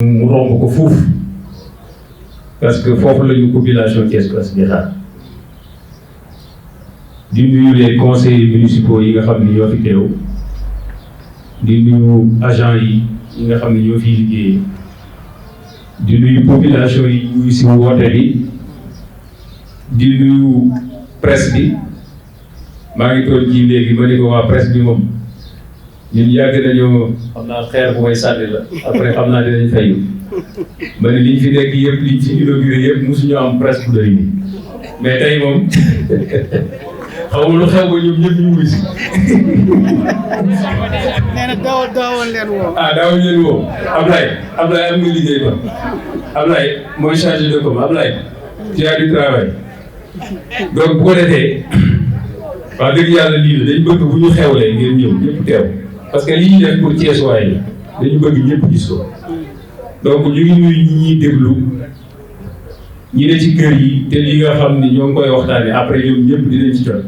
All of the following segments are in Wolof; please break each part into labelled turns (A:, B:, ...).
A: mu romb ko fuuf parce que foofu la ñu population Thiès Ouest di xaar di nuyu les conseillers municipaux yi nga xam ne ñoo fi teew di nuyu agents yi nga xam ne ñoo fiy liggéeyee di nuyu population yi ñuy si woote bi di nuyu presse bi maa ngi toog ji léegi ma ne ko waa presse bi moom ñun yàgg nañoo xam naa xeer bu may sànni la après xam naa dinañ fayu ma ne liñ fi nekk yëpp liñ fi inauguré yëpp mosuñu am presse bu doy nii mais tey moom xaw ma lu xew ba ñoom ñëpp ñu wuy si.
B: nee na daawoon leen woo.
A: daawoon leen woo Ablaye am nga liggéey ba Ablaye mooy chargé de com Ablaye tu as du travail donc bu ko defee wax dëgg yàlla lii la dañ bëgg bu ñu xewlee ngeen ñëw ñëpp teew parce que li ñuy def pour Thiès waay dañu bëgg ñëpp gis ko donc ñu ngi nuyu ñi ñuy déglu ñi ne ci kër yi te li nga xam ni ñoo ngi koy waxtaanee après ñoom ñëpp dinañ ci jot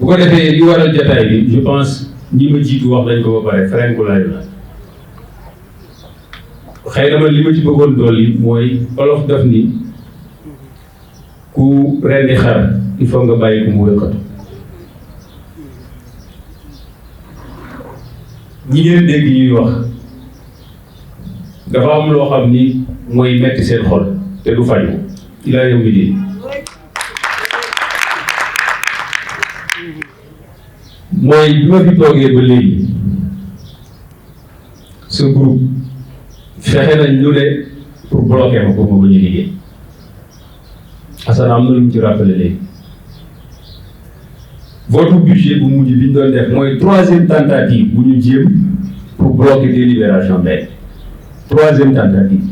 A: bu ko defee li waral jataay bi je pense ñi ma jiitu wax nañ ko ba pare frenku laay la xëy na man li ma ci bëggoon dolli mooy olof daf ni ku rendi xar il faut nga bàyyi ko mu wëkkatu ñi ngeen dégg ñuy wax dafa am loo xam ni mooy metti seen xol te du faju ilaa yow mi di mooy bi ma fi toogee ba léegi ce groupe fexe nañ lu ne pour bloquer ma pour ma bañ a liggéey Assane am na lu mu ci rappelé léegi votre budget bu mujj bi ñu doon def mooy 3e tentative bu ñu jéem pour bloquer délibération day 3e tentative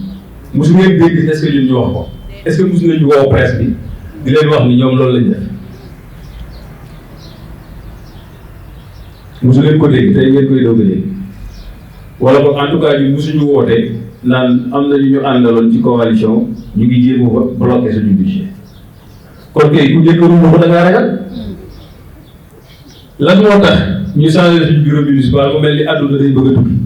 A: mosu ngeen dégg est-ce que ñun ñu wax ko est-ce que mosu nañu woo presse bi di leen wax ni ñoom loolu lañ def mosu leen ko dégg tey ngeen koy doog a dégg wala boog en tout cas ñun mosuñu woote naan am na ñu àndaloon ci coalition ñu ngi jéem a bloquer suñu budget kon kay ku njëkk a ko da ngaa ragal lan moo tax ñu changé suñu bureau municipal mu mel ni àdduna day bëgg a tukki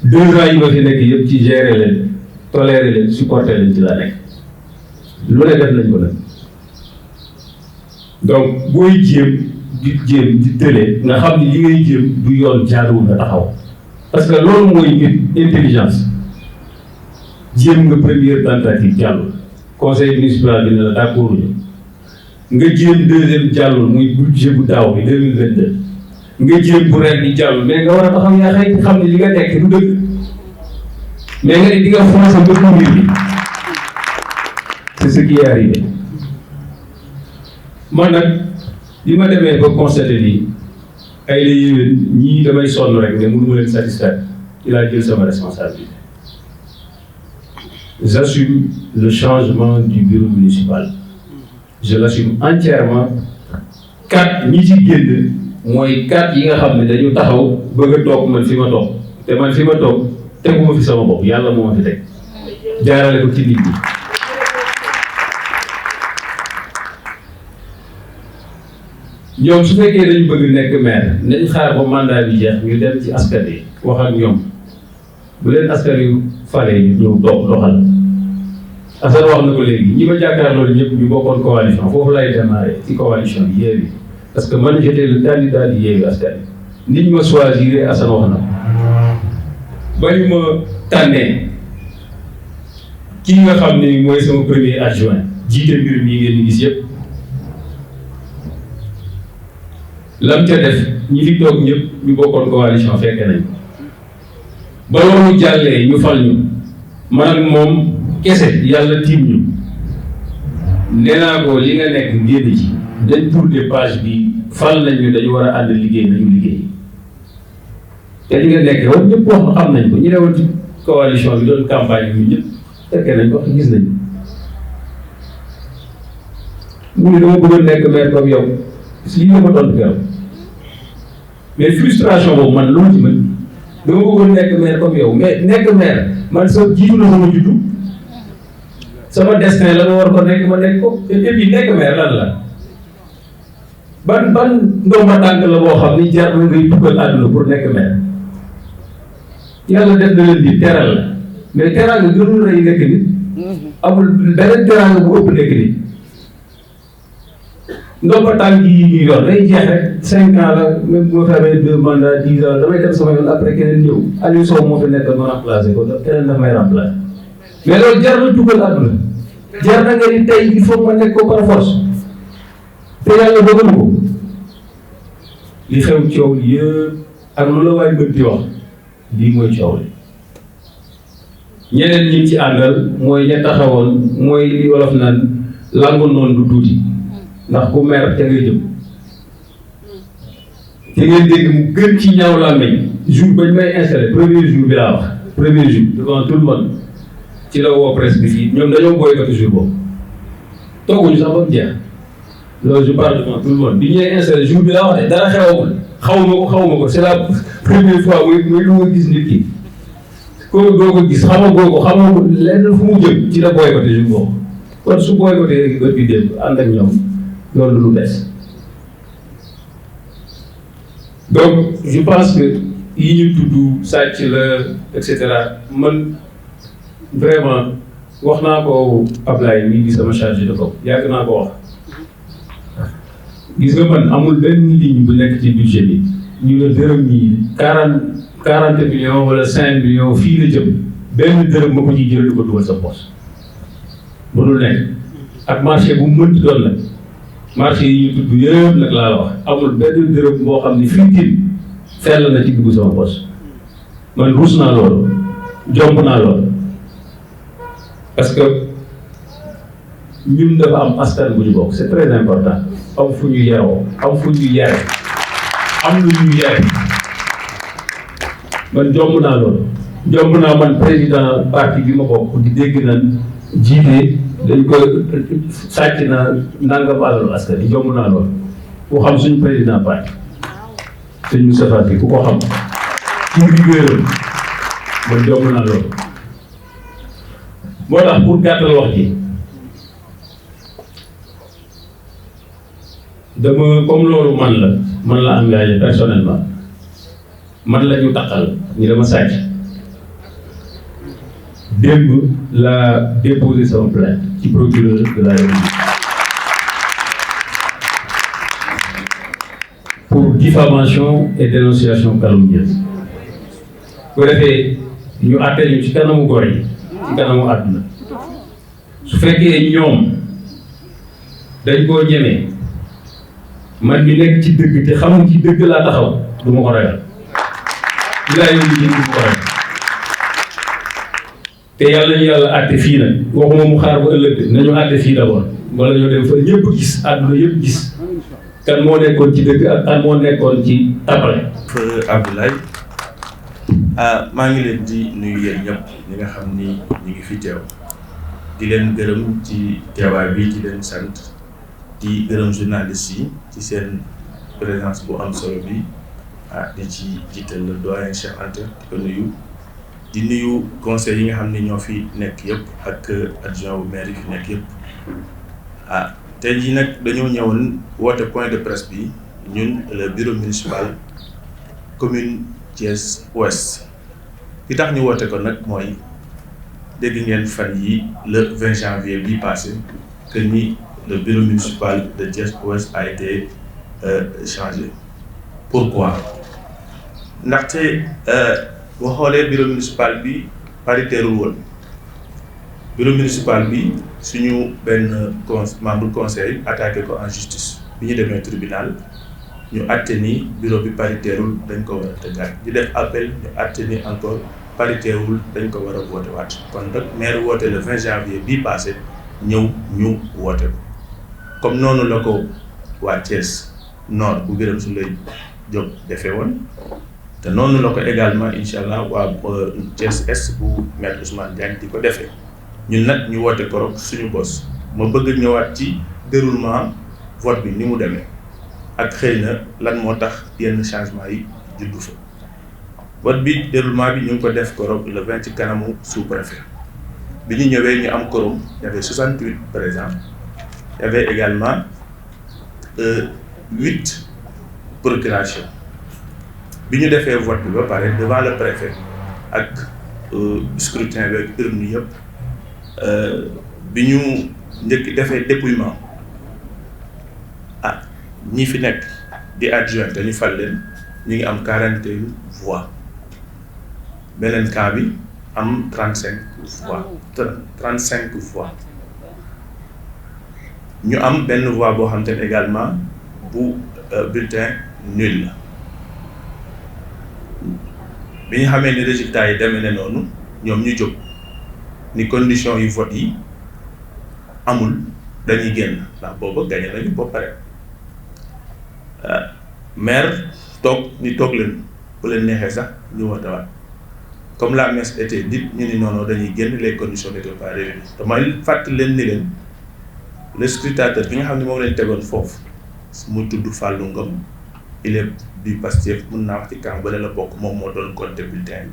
A: 2 ans yi ma fi nekk yëpp ci gérer leen tolérer leen supporter leen ci la nekk lu ne def nañ ko nag donc booy jéem di tële nga xam ni li ngay jéem du yoon jaaduwul nga taxaw parce que loolu mooy nit intelligence jéem nga première tentative jàllul conseil municipal bi ne la d'accord ñu nga jéem 2e jàllul muy budget bu daaw bi 2022 nga jéem bu ren di jàllul mais nga war a taxaw yaa xëy xam ne li nga nekk du dëgg mais nga ne di nga forcer ba mbir bi c'est ce qui est arrivé man nag bi ma demee ba constaté nii ay la yéwén ñii damay sonn rek mais mënu ma leen satisfaire il a jël sama responsabilité j'assume le changement du bureau municipal je l'assume entièrement 4 ñi ci génn mooy 4 yi nga xam ne dañu taxaw bëgg a toog man fi ma toog te man fi ma toog teguma fi sama bopp yàlla moo ma fi teg jaarale ko ci nit ñi ñoom su fekkee dañu bëgg nekk maire nañ xaar ba mandat bi jeex ñu dem ci askan yi wax ak ñoom bu leen askan yu falee ñu ñëw doxal Assane wax na ko léegi ñi ma jàkkaar loolu ñëpp ñu bokkoon coalition foofu lay démarré ci coalition bi Yewwi parce que man j'étais le candidat di Yewwi Askan Wi nit ñi ma choisir Assane wax na ba ñu ma tànnee kii nga xam ne mooy sama premier adjoint jiite mbir mii ngeen di gis yëpp lam ca def ñi fi toog ñëpp ñu bokkoon coalition fekke nañ ba loolu jàllee ñu fal ñu man ak moom kese yàlla tiim ñu nee naa ko li nga nekk génn ci dañ tourné page bi fal nañ ñu dañu war a ànd liggéey nañu liggéey te li nga nekk woon ñëpp wax xam nañ ko ñu ne woon ci coalition bi doon campagne bi ñëpp fekkee nañ ko gis nañ mu ne dama bëggoon nekk maire comme yow lii la ko tontu keroog mais frustration boobu man loolu ci mën dama bëggoon nekk maire comme yow mais nekk maire man soo jiitu na sama juddu sama destin la ma war ko nekk ma nekk ko et puis nekk maire lan la ban ndomba tànk la boo xam ni jar na ngay dugal àdduna pour nekk maire yàlla def na leen di teral la mais teraanga gënul rëy nekk nit amul beneen teraanga bu ëpp nekk nit ndomba tànk yi ñuy yor day jeex rek 5 ans la même bu ma fi 2 mandats 10 ans damay dem sama yoon après keneen ñëw Aliou Sow moo fi nekk ma remplacé ko keneen daf may remplacé mais loolu jar na dugal àdduna jar na nga ni tey il faut ma nekk ko par force te yàlla dogal ko li xew coow li yëpp ak lu la waay bëgg di wax lii mooy coow li ñeneen ñi ci àndal mooy ña taxawoon mooy li wolof naan langu noonu du tuuti ndax ku mer ca ngay jëm te ngeen dégg mu gën ci ñaaw laa meñ jour bañ may installé premier jour bi laa wax premier jour devant tout le monde ci la woo presse bi fii ñoom dañoo boycotté jour boobu tooguñu sax ba mu jeex loolu je parle devant tout le monde bi ñuy installé jour bi laa wax de dara xewagul xawma ko c'est la première fois muy lu ma gis nit ki ko doo ko gis xamagoo lenn fu mu jëm ci la boycotté jour boobu kon su boycotté rek bët bi démb ànd ak ñoom loolu lu des donc je pense que yi ñu tudd sàcc la et cetera man vraiment wax naa ko Ablaye mii di sama chargé de com yàgg naa ko wax gis nga man amul benn ligne bu nekk ci budget bi ñu ne dërëm yi 40 millions wala 5 millions fii la jëm benn dërëm ma ko ciy jël di ko dugal sa poche bu dul nekk ak marché bu mu mënti doon nag marché yi ñu tudd yëpp nag laa la wax amul benn dërëm boo xam ne fii fell na ci dugg sama poche man ruus naa loolu jomb naa loolu parce que ñun dafa am askan bu ñu bokk c'est très important am fu ñu yaroo am fu ñu yare am lu ñu yare man jomb naa loolu jomb naa man président parti bi ma bokk di dégg nan jiite dañ ko sàcc na nangam alalu askan yi jomb naa loolu ku xam suñu président parti suñu Moustapha Sy ku ko xam ci rigueuram man jomb naa loolu moo tax pour gàttal wax ji dama comme loolu man la engagé personnellement man la ñu taqal ni dama sàcc démb la déposé sama plainte ci procureur de la République pour diffamation et dénonciation calomnieuse bu defee ñu àtte ñu ci kanamu góor yi ci kanamu àdduna su fekkee ñoom dañ koo ñemee man mi nekk ci dëgg te xamul ci dëgg laa taxaw du ma ko ragal li laa yóbbu ci du ma ko ragal te yàlla ñu yàlla àtte fii nag waxuma mu xaar ba ëllëg nañu àtte fii d'abord wala ñoo dem fa ñëpp gis àdduna yëpp gis kan moo nekkoon ci dëgg ak kan moo nekkoon ci tapale.
C: Abdoulaye maa ngi leen di nuyu yéen ñëpp ñi nga xam ni ñu ngi fi teew di leen gërëm ci teewaay bi di leen sant di gërëm journalistes yi ci seen présence bu am solo bi di ci jiital le doyen Cheikh Anta di ko nuyu di nuyu conseil yi nga xam ne ñoo fi nekk yëpp ak adjoint bu maire yi fi nekk yëpp tey jii nag dañoo ñëwoon woote point de presse bi ñun le bureau municipal commune Thiès Ouest li tax ñu woote ko nag mooy dégg ngeen fan yi le 20 janvier bi passé que ni le bureau municipal de Thiès Ouest a été changé. Pourquoi? Ndaxte boo xoolee bureau municipal bi paritaire woon bureau municipal bi suñu benn membre conseil attaqué ko en justice bi ñu demee tribunal ñu àtte ni bureau bi paritaire wul dañ ko war a tëggaat di def appel ñu àtte ni encore paritaire wul dañ ko war a woote waat kon nag maire woote le 20 janvier bii passé ñëw ñu woote ko comme noonu la ko waa Thiès Nord bu Birame Souleye Diop defee woon te noonu la ko également incha allah waa Thiès Est bu maître Ousmane Diagne di ko defee ñun nag ñu woote korok suñu bos ma bëgg ñëwaat ci déroulement vote bi ni mu demee ak xëy na lan moo tax yenn changement yi juddu fa vote bi déroulement bi ñu ngi ko def korok le 20 ci kanamu sous-préfet bi ñu ñëwee ñu am quorum y avait 68 présents y avait également 8 procurations bi ñu defee vote bi ba pare devant le préfet ak scrutin bi ak urne yëpp bi ñu njëkk defee dépouillement ñi fi nekk di adjoint te ñu fal leen ñu ngi am 41 voix beneen camp bi am 35 voix ñu am benn voix boo xam te ne également bu bulletin nul la bi ñu xamee ni résultats yi demee ne noonu ñoom ñu jóg ni condition yu vote yi amul dañuy génn ndax booba gagné nañu ba pare maire toog leen bu leen neexee sax ñu wootewaat comme la messe était dite ñu ni noonu dañuy génn les conditions n'étaient pas réunies te may fàttali leen ni leen le scrutateur bi nga xam ne moom lañ tegoon foofu mu tudd Fallou Ngom il est du Pastef mën naa wax ci camp ba la bokk moom moo doon compter bulletin yi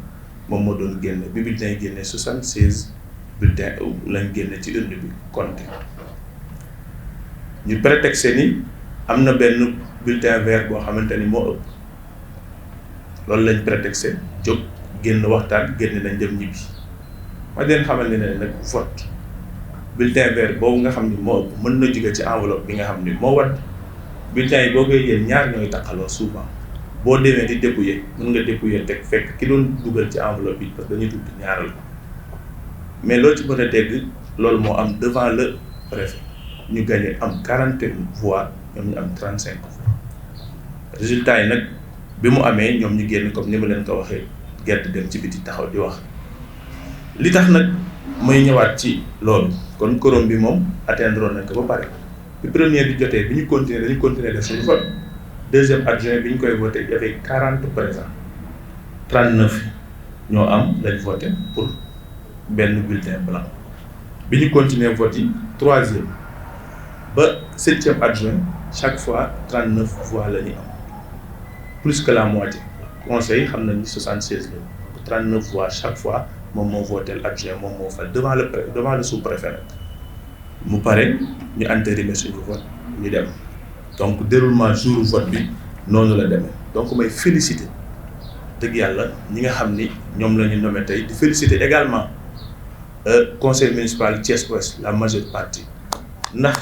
C: moom moo doon génne bi bulletin yi génne 76 bulletin lañ génne ci urne bi compter ñu prétexte ni am na benn bulletin vert boo xamante ni moo ëpp loolu lañ prétexte jóg génn waxtaan génn nañ dem ñibbi ma leen xamal ne nag vote bulletin vert boobu nga xam ni moo ëpp mën na jóge ci enveloppe bi nga xam ni moo wat bulletin yi boo koy yéen ñaar ñooy taqaloo souvent boo demee di dépouiller mën nga dépouiller teg fekk ki doon dugal ci enveloppe bi parce que dañuy tudd ñaaral mais loolu ci mën a dégg loolu moo am devant le préfet ñu gagné am 41 voix ñoom ñu am 35 voix résultat yi nag bi mu amee ñoom ñu génn comme ni ma leen ko waxee gerte dem ci biti taxaw di wax li tax nag may ñëwaat ci loolu kon quorum bi moom atteindre nañ ko ba pare bi premier bi jotee bi ñu dañu continuer def suñu vote deuxième adjoint bi ñu koy voté y avait 40 présents 39 ñoo am lañ voté pour benn bulletin blanc bi ñu continuer vote yi troisième ba septième adjoint chaque fois 39 voix la ñu am plus que la moitié conseil xam nañ ni 76 la 39 voix chaque fois moom moo voté adjoint moom moo fal devant le sous-préfet nag mu pare ñu entérimer suñu vote ñu dem donc déroulement jour vote bi noonu la demee donc may féliciter dëgg yàlla ñi nga xam ni ñoom la ñu nommé tey di féliciter également conseil municipal Thiès Ouest la majeure partie ndax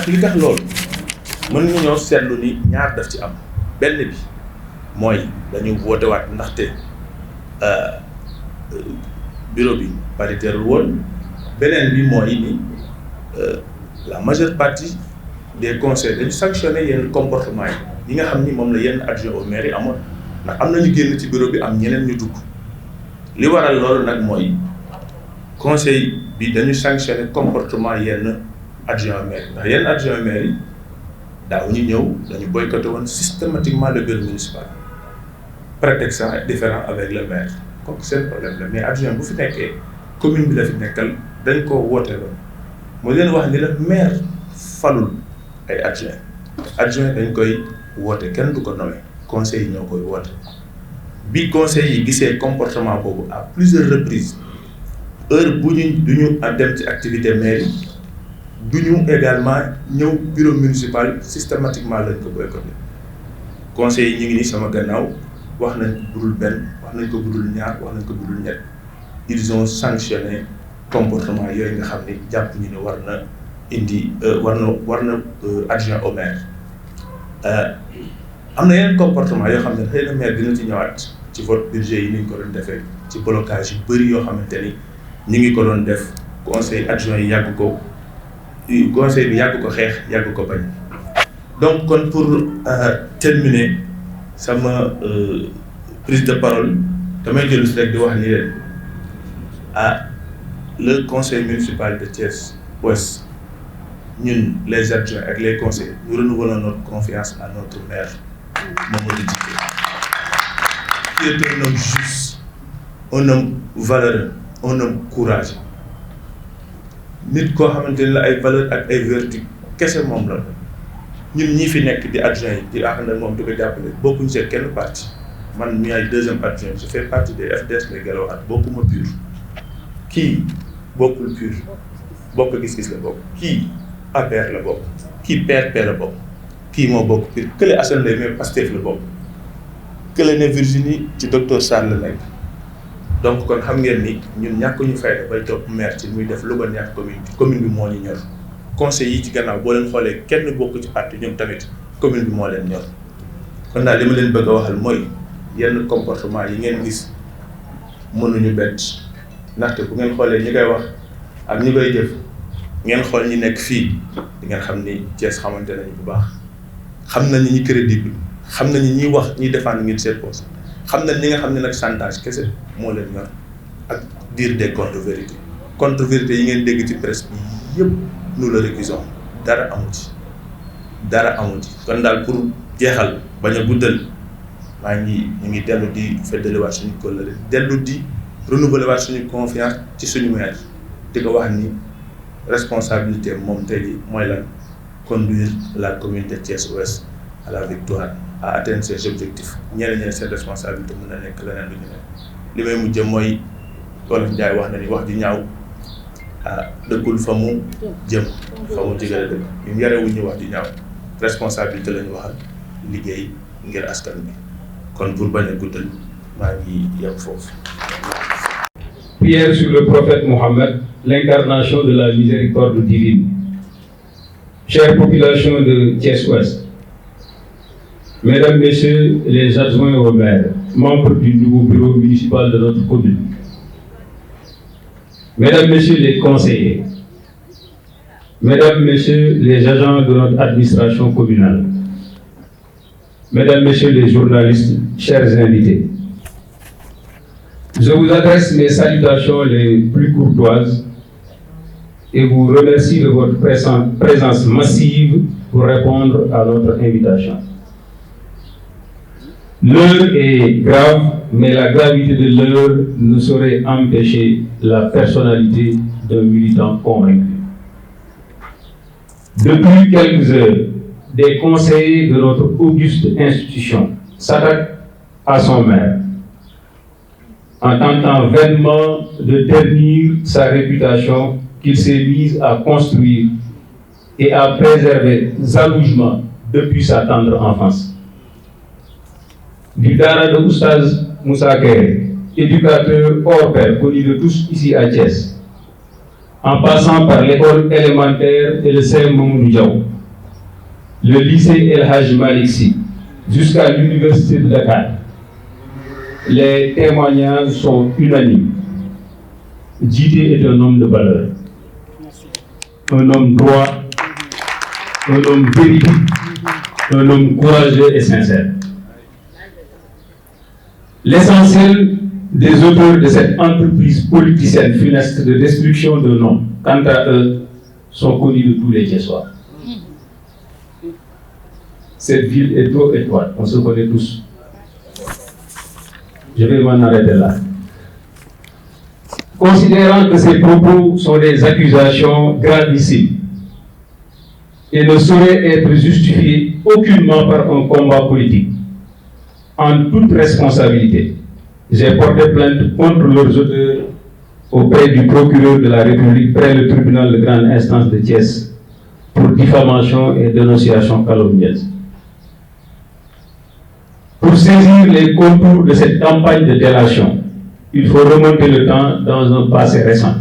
C: li tax loolu mën nañoo seetlu ni ñaar daf ci am benn bi mooy dañu voté waat ndaxte bureau bi paritaire woon beneen bi mooy ni la majeure partie des conseils dañu sanctionné yenn comportement yi nga xam ni moom la yenn adjoint au maire yi amoon ndax am nañu génn ci bureau bi am ñeneen ñu dugg li waral loolu nag mooy conseil bi dañu sanctionné comportement yenn adjoint au maire ndax yenn adjoint au maire yi daaw ñu ñëw dañu boycotté woon systématiquement le bureau municipal prétextant différent avec le maire kooku seen problème la mais adjoint bu fi nekkee commune bi la fi nekkal dañ koo woote loon moo leen wax ni la maire falul ay adjoint dañ koy woote kenn du ko nommé conseil yi ñoo koy woote bi conseil yi gisee comportement boobu à plusieurs reprises heure bu duñu dem ci activité maire yi duñu également ñëw bureau municipal systématiquement lañ ko boycotté conseil yi ñu ngi ni sama gannaaw wax nañ ko budul benn wax nañ ko budul ñaar wax nañ ko budul ñett ils ont sanctionné comportement yooyu nga xam ni jàpp ñu ne war na indi war na adjoint au maire am na yeneen comportement yoo xam ne xëy na maire dina ci ñëwaat ci vote budget yi ni ñu ko doon defee ci blocage yu bëri yoo xamante ni ñu ngi ko doon def conseil adjoint yi yàgg ko conseil bi yàgg ko xeex yàgg ko bañ donc kon pour terminer sama prise de parole damay jël si rek di wax ni leen le conseil municipal de Thiès Ouest ñun les adjoints ak les conseillers nous renouvelons notre confiance à notre maire Mamadou Djité qui est un homme juste un homme valeureux un homme courageux nit koo xamante ni la ay valeur ak ay vertu kese moom la ñun ñii fi nekk di adjoint yi di ànd ak moom di ko jàppale bokkuñ see kenn parti man mi ay deuxième adjoint je fais partie des FDS les Guelwaar bokkuma pur kii bokkul pur bokk gis-gis la bokk kii APR la bokk kii PRP la bokk kii moo bokk PUR kële Assane lay mais Pastef la bokk kële ne Virginie ci docteur Sarr la nekk donc kon xam ngeen ni ñun ñàkk ñu fayda bay topp maire ci muy def lu ba neex commune bi moo ñu ñor conseil yi ci gannaaw boo leen xoolee kenn bokk ci parti ñoom tamit commune bi moo leen ñor kon daal li ma leen bëgg a waxal mooy yenn comportement yi ngeen gis mënuñu bett ndaxte bu ngeen xoolee ñi koy wax ak ñi koy jëf ngeen xool ñi nekk fii di ngeen xam ni Thiès xamante nañu bu baax xam nañu ñi crédible xam nañu ñiy wax ñiy défendre ngir seen poste xam nañ ñi nga xam ne nag chantage kese moo leen ñor ak dire des contre-vérités contre-vérités yi ngeen dégg ci presse bi yëpp nous le récusons dara amu ci kon daal pour jeexal bañ a guddal ñu ngi dellu di feddaliwaat suñu kóllëre dellu di renouveler waat suñu confiance ci suñu maire di ko wax ni responsabilité moom tey jii mooy lan conduire la commune de Thiès Ouest à la victoire à atteindre ses objectifs ñeneen seen responsabilité mën na nekk leneen lu ñu ne li may mujjee mooy Wolof Njaay wax na ni wax ji ñaaw dëkkul fa mu jëm fa mu jigale dëkk ñun yarewuñu wax ji ñaaw responsabilité la ñu waxal liggéey ngir askan bi kon pour bañ a guddal maa ngi yem foofu.
A: Prière sur le prophète Mohammed, l'incarnation de la miséricorde divine. Chère population de Thiès-Ouest, Mesdames, Messieurs les adjoints au maire, membres du nouveau bureau municipal de notre commune, Mesdames, Messieurs les conseillers, Mesdames, Messieurs les agents de notre administration communale, Mesdames, Messieurs les journalistes, chers invités, je vous adresse mes salutations les plus courtoises et vous remercie de votre présence massive pour répondre à notre invitation. L'heure est grave, mais la gravité de l'heure ne saurait empêcher la personnalité d'un militant convaincu. Depuis quelques heures, des conseillers de notre auguste institution s'attaquent à son maire, en tentant vainement de ternir sa réputation qu'il s'est mise à construire et à préserver jalousement depuis sa tendre enfance. Du Dara de Oustaz Moussa Kéré, éducateur hors pair connu de tous ici à Thiès, en passant par l'école élémentaire et le CEM Mamadou Diaw, le lycée El Hadj Malick Sy, jusqu'à l'université de Dakar, les témoignages sont unanimes. Djidé est un homme de valeur, un homme droit, un homme véridique, un homme courageux et sincère. L'essentiel des auteurs de cette entreprise politicienne funeste de destruction de noms, quant à eux, sont connus de tous les Thiessois. Cette ville est trop étroite, on se connaît tous. Je vais m'en arrêter là. Considérant que ces propos sont des accusations gravissimes et ne sauraient être justifiés aucunement par un combat politique, en toute responsabilité, j'ai porté plainte contre leurs auteurs auprès du procureur de la République près le tribunal de grande instance de Thiès pour diffamation et dénonciation calomnieuse. Pour saisir les contours de cette campagne de délation, il faut remonter le temps dans un passé récent.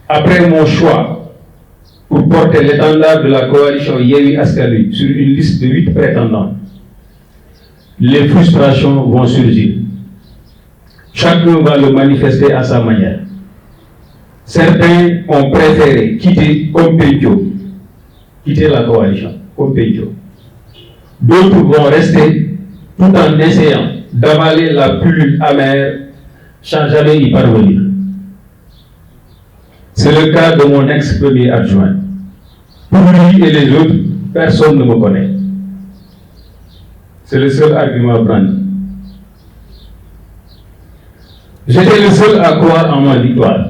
A: Après mon choix pour porter l'étendard de la coalition Yewwi Askan Wi sur une liste de 8 prétendants, les frustrations vont surgir. Chacun va le manifester à sa manière. Certains ont préféré quitter la coalition, comme Pédio. D'autres vont rester tout en essayant d'avaler la pilule amère sans jamais y parvenir. C'est le cas de mon ex-premier adjoint. Pour lui et les autres, personne ne me connaît. C'est le seul argument brandi. J'étais le seul à croire en ma victoire.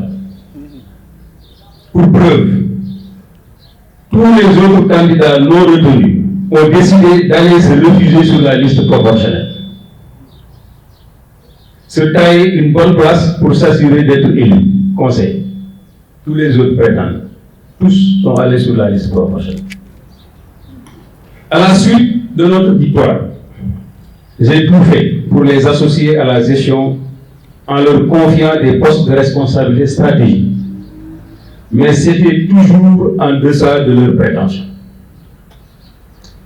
A: Pour preuve, tous les autres candidats non retenus ont décidé d'aller se réfugier sur la liste proportionnelle. Se tailler une bonne place pour s'assurer d'être élu. Conseil. Tous les autres prétendent. tous sont allés sur la liste proportionnelle. À la suite de notre victoire, j'ai tout fait pour les associer à la gestion en leur confiant des postes de responsabilité stratégique. Mais c'était toujours en deçà de leurs prétentions.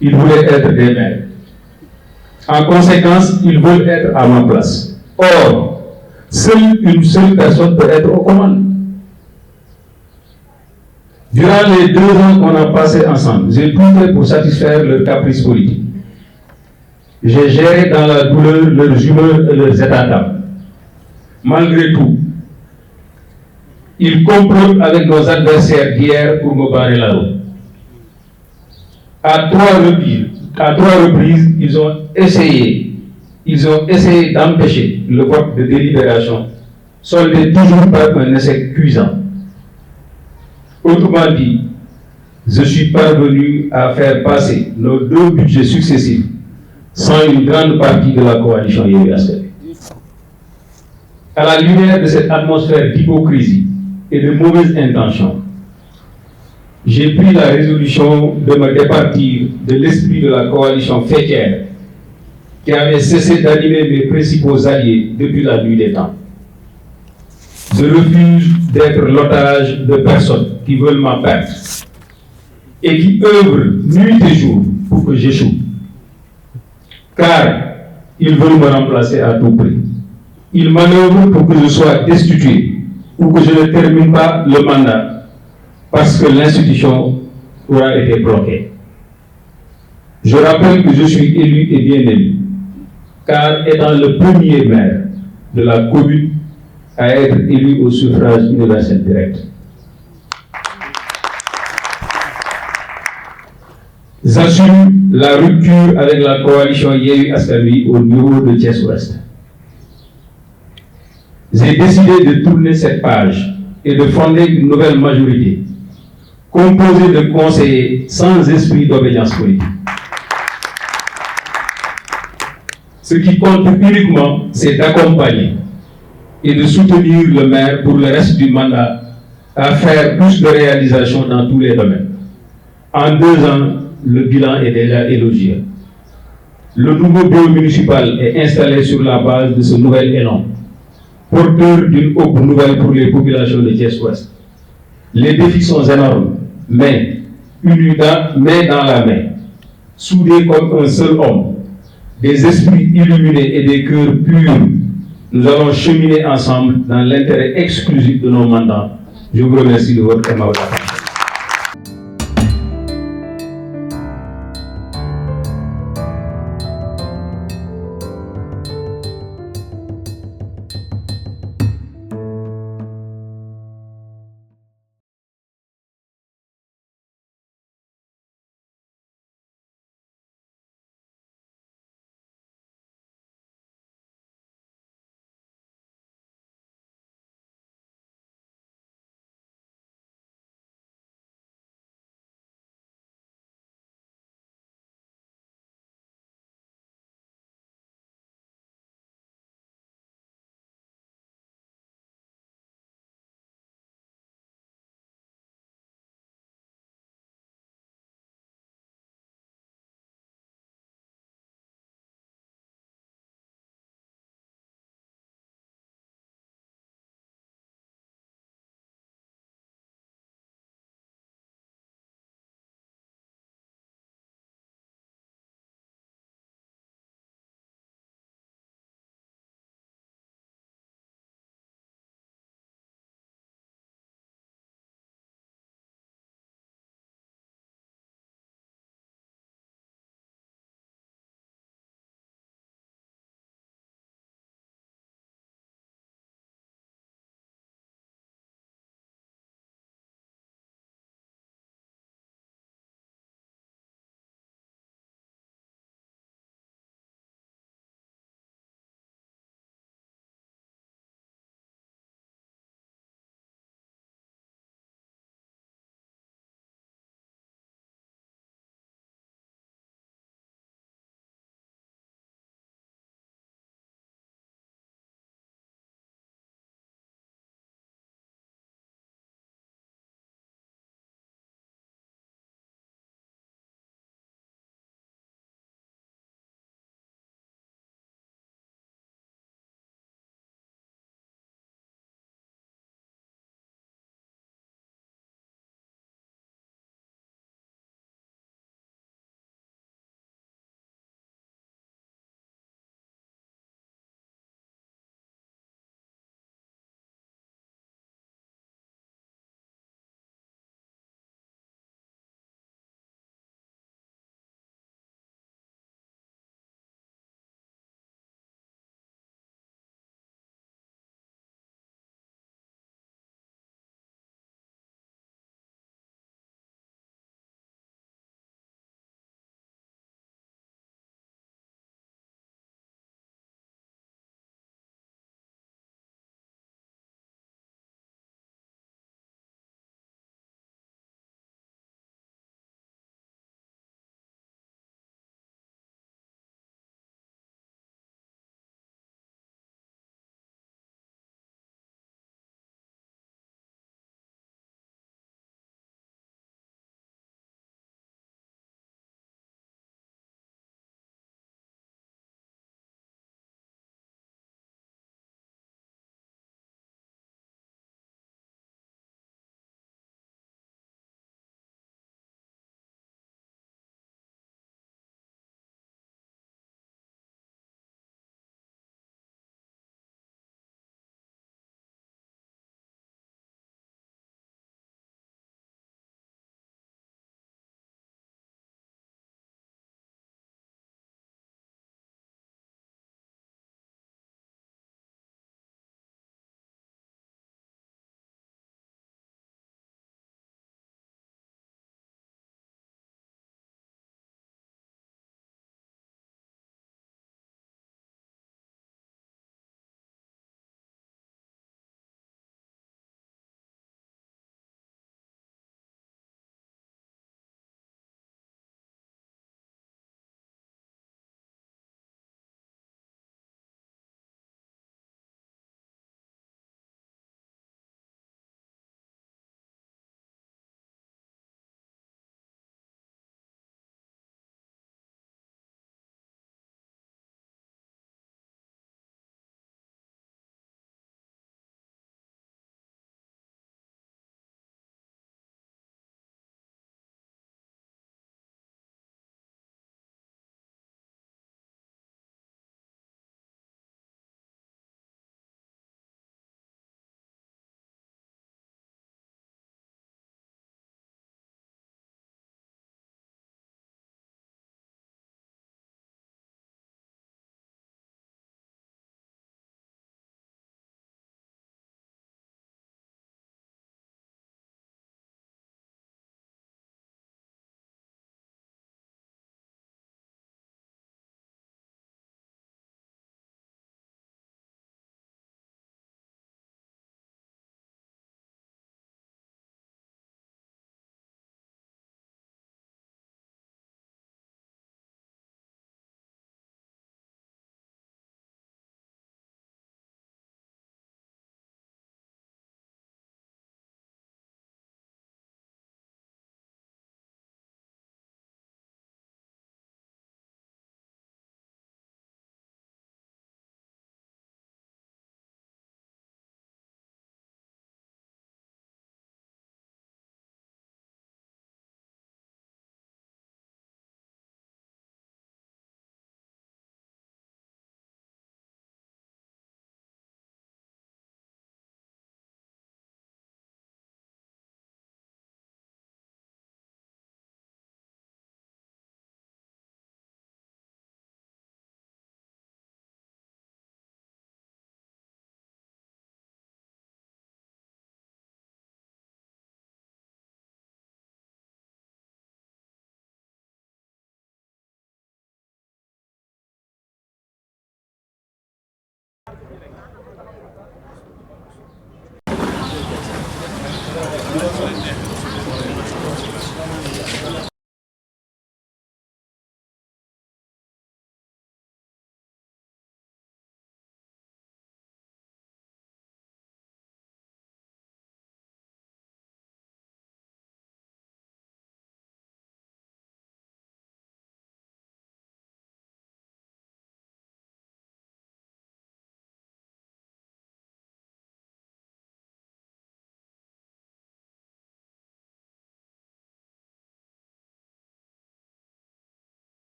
A: Ils voulaient être des maires. En conséquence, ils veulent être à ma place. Or, une seule personne peut être aux commandes. Durant les 2 ans qu'on a passés ensemble, j'ai tout fait pour satisfaire leurs caprices politiques. J'ai géré dans la douleur leurs humeurs et leurs états d'âme. Malgré tout, ils complotent avec nos adversaires d'hier pour me barrer la route. À trois reprises, ils ont essayé d'empêcher le vote de délibération, soldé toujours par un essai cuisant. Autrement dit, je suis parvenu à faire passer nos 2 budgets successifs sans une grande partie de la coalition Yewwi Askan Wi. À la lumière de cette atmosphère d'hypocrisie et de mauvaises intentions, j'ai pris la résolution de me départir de l'esprit de la coalition faîtière qui avait cessé d'animer mes principaux alliés depuis la nuit des temps. Je refuse d'être l'otage de personnes qui veulent ma perte et qui œuvrent nuit et jour pour que j'échoue. Car ils veulent me remplacer à tout prix. Ils manœuvrent pour que je sois destitué ou que je ne termine pas le mandat parce que l'institution aura été bloquée. Je rappelle que je suis élu et bien élu, car étant le premier maire de la commune à être élu au suffrage universel direct. J'assume la rupture avec la coalition Yewwi Askan Wi au niveau de Thiès-Ouest. J'ai décidé de tourner cette page et de fonder une nouvelle majorité composée de conseillers sans esprit d'obédience politique. Ce qui compte uniquement, c'est d'accompagner et de soutenir le maire pour le reste du mandat à faire plus de réalisations dans tous les domaines. En 2 ans, le bilan est déjà élogieux. Le nouveau bureau municipal est installé sur la base de ce nouvel élan, porteur d'une aube nouvelle pour les populations de Thiès-Ouest. Les défis sont énormes, mais unis main dans la main, soudés comme un seul homme, des esprits illuminés et des cœurs purs, nous allons cheminer ensemble dans l'intérêt exclusif de nos mandats. Je vous remercie de votre aimable attention.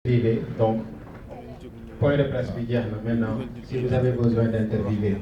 D: Vivez, donc point de presse bi jeex na maintenant si vous avez besoin d'interviewer